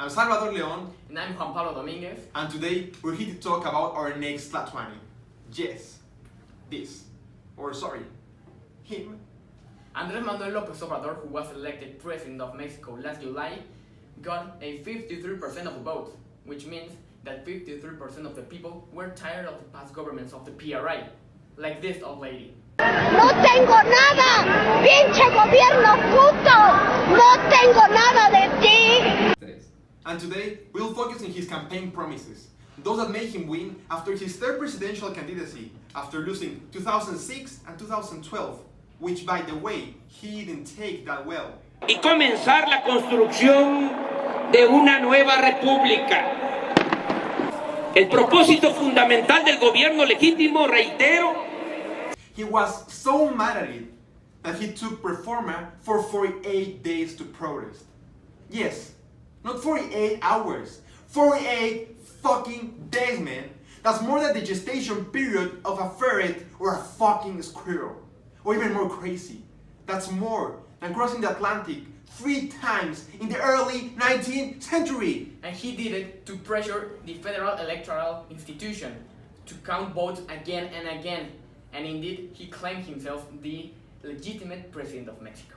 I'm Salvador León. And I'm Juan Pablo Domínguez. And today we're here to talk about our next Tlatuani. Yes, this. Or sorry, him. Andrés Manuel López Obrador, who was elected president of Mexico last July, got a 53% of the vote, which means that 53% of the people were tired of the past governments of the PRI, like this old lady. No tengo nada, pinche gobierno puto, no tengo nada de ti. And today we'll focus on his campaign promises, those that made him win after his third presidential candidacy, after losing 2006 and 2012, which by the way, he didn't take that well. Y comenzar la construcción de una nueva república. El propósito fundamental del gobierno legítimo, reitero. He was so mad at it that he took Performa for 48 days to protest. Yes, not 48 hours, 48 fucking days, man. That's more than the gestation period of a ferret or a fucking squirrel. Or even more crazy. That's more than crossing the Atlantic 3 times in the early 19th century. And he did it to pressure the Federal Electoral Institution to count votes again and again. And indeed, he claimed himself the legitimate president of Mexico.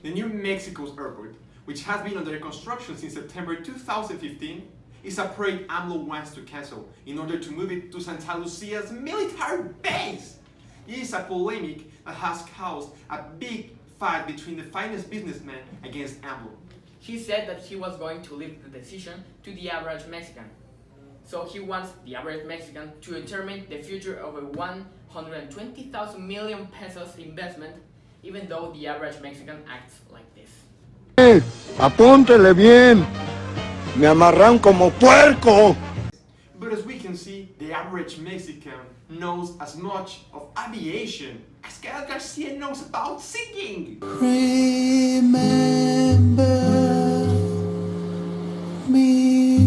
The new Mexico's airport, which has been under construction since September 2015, is a project AMLO wants to cancel in order to move it to Santa Lucia's military base. It is a polemic that has caused a big fight between the finest businessmen against AMLO. He said that he was going to leave the decision to the average Mexican. So he wants the average Mexican to determine the future of a 120,000 million pesos investment, even though the average Mexican acts like this. Apúntele bien, me amarran como puerco. But as we can see, the average Mexican knows as much of aviation as Gael Garcia knows about singing. Remember me.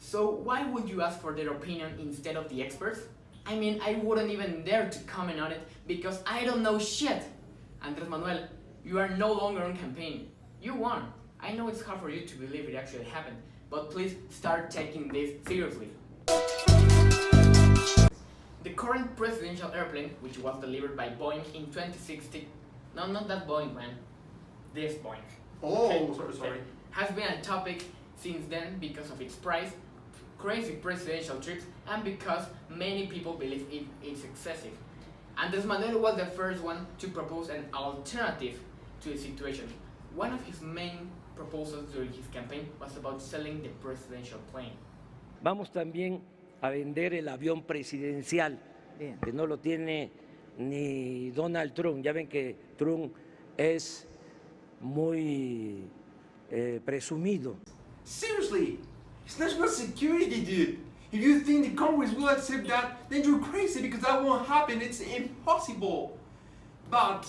So why would you ask for their opinion instead of the experts? I mean, I wouldn't even dare to comment on it because I don't know shit. Andrés Manuel, you are no longer on campaign. You won. I know it's hard for you to believe it actually happened, but please start taking this seriously. The current presidential airplane, which was delivered by Boeing in 2016, no, not that Boeing, man, this Boeing. Oh, sorry. Has been a topic since then because of its price, crazy presidential trips, and because many people believe it's excessive. Andrés Manuel was the first one to propose an alternative to the situation. One of his main proposals during his campaign was about selling the presidential plane. Vamos también a vender el avión presidencial, que no lo tiene ni Donald Trump. Ya ven que Trump es muy presumido. Seriously, it's national security, dude. If you think the Congress will accept that, then you're crazy because that won't happen. It's impossible. But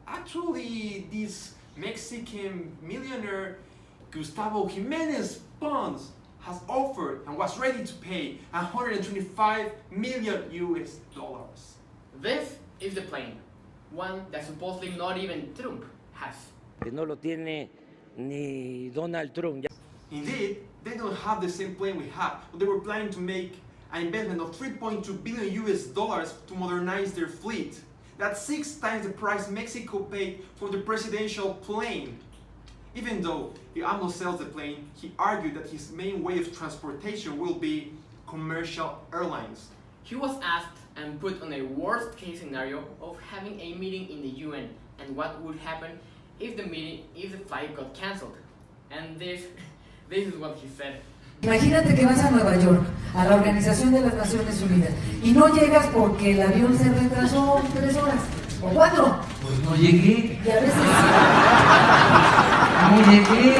actually, this Mexican millionaire Gustavo Jimenez Pons has offered and was ready to pay $125 million US. This is the plane, one that supposedly not even Trump has. Que no lo tiene ni Donald Trump. Indeed, they don't have the same plane we have, but they were planning to make an investment of $3.2 billion US to modernize their fleet. That's 6 times the price Mexico paid for the presidential plane. Even though if AMLO sells the plane, he argued that his main way of transportation will be commercial airlines. He was asked and put on a worst case scenario of having a meeting in the UN and what would happen if the flight got cancelled. And this is what he said. Imagínate que vas a Nueva York, a la Organización de las Naciones Unidas, y no llegas porque el avión se retrasó 3 horas o 4. Pues no llegué. Y a veces No llegué.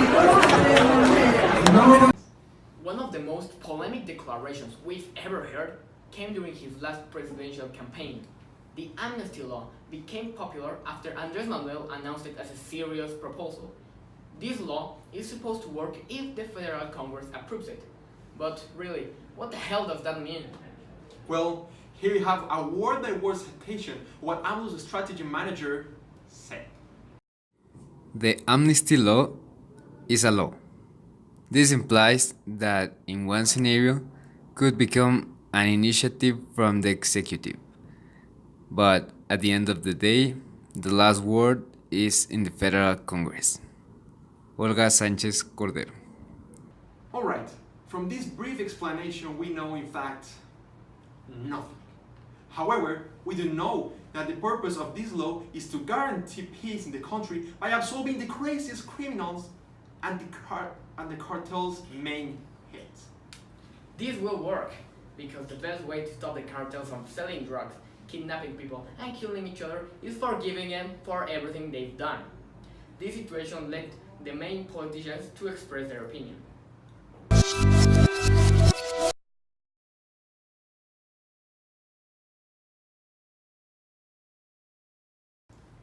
One of the most polemic declarations we've ever heard came during his last presidential campaign. The amnesty law became popular after Andrés Manuel announced it as a serious proposal. This law is supposed to work if the Federal Congress approves it. But really, what the hell does that mean? Well, here you have a word-by-word citation of what AMLO's strategy manager said. The amnesty law is a law. This implies that in one scenario could become an initiative from the executive. But at the end of the day, the last word is in the Federal Congress. Olga Sánchez Cordero. Alright, from this brief explanation we know in fact nothing. However, we do know that the purpose of this law is to guarantee peace in the country by absolving the craziest criminals and the cartel's main heads. This will work because the best way to stop the cartels from selling drugs, kidnapping people, and killing each other is forgiving them for everything they've done. This situation led the main politicians to express their opinion.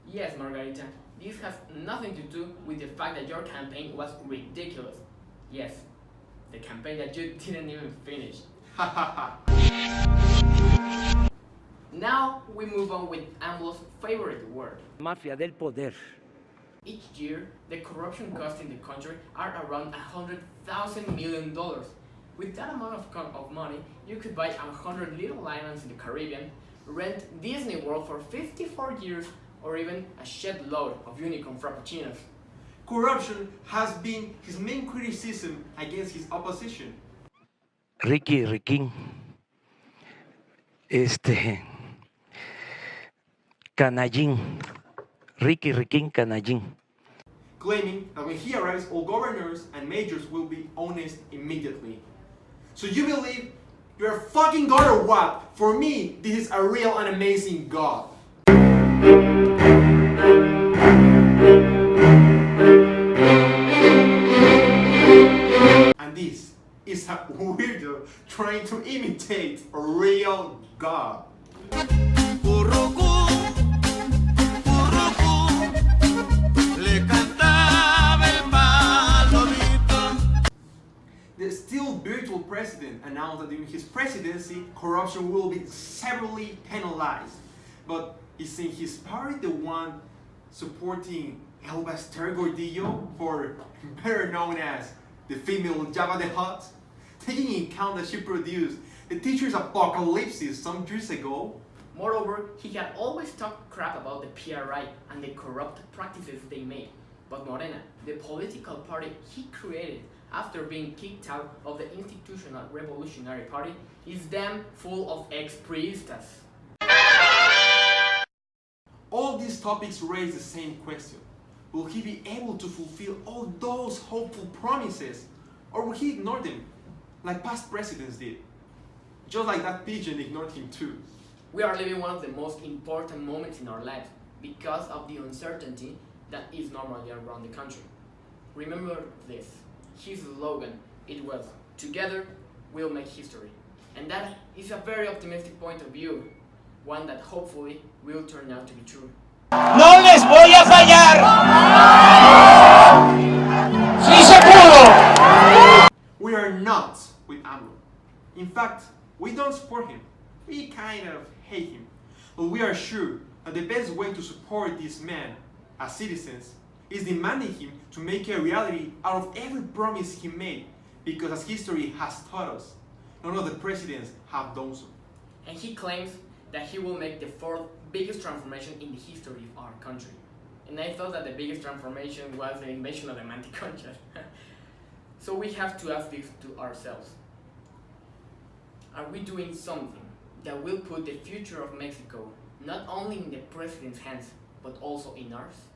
Yes, Margarita, this has nothing to do with the fact that your campaign was ridiculous. Yes, the campaign that you didn't even finish. Now we move on with AMLO's favorite word. Mafia del poder. Each year, the corruption costs in the country are around $100,000 million. With that amount of money, you could buy 100 little islands in the Caribbean, rent Disney World for 54 years, or even a shed load of unicorn frappuccinos. Corruption has been his main criticism against his opposition. Riquín. Canallín. Riquín Canallín. Claiming that when he arrives, all governors and majors will be honest immediately. So you believe you're a fucking god or what? For me, this is a real and amazing god. And this is a weirdo trying to imitate a real god. The still virtual president announced that during his presidency, corruption will be severely penalized. But isn't his party the one supporting Elba Esther Gordillo, or better known as the female Java the Hutt? Taking in account that she produced the Teacher's Apocalypse some years ago? Moreover, he had always talked crap about the PRI and the corrupt practices they made. But Morena, the political party he created after being kicked out of the Institutional Revolutionary Party, is damn full of ex-priistas. All these topics raise the same question. Will he be able to fulfill all those hopeful promises, or will he ignore them, like past presidents did? Just like that pigeon ignored him too. We are living one of the most important moments in our lives because of the uncertainty that is normally around the country. Remember this, his slogan, it was, "Together we'll make history." And that is a very optimistic point of view, one that hopefully will turn out to be true. ¡No les voy a fallar! ¡Sí se pudo! We are not with AMLO. In fact, we don't support him. We kind of hate him. But we are sure that the best way to support this man as citizens is demanding him to make a reality out of every promise he made, because as history has taught us, none of the presidents have done so. And he claims that he will make the fourth biggest transformation in the history of our country. And I thought that the biggest transformation was the invasion of the Manticonchas. So we have to ask this to ourselves. Are we doing something that will put the future of Mexico not only in the president's hands, but also in ours?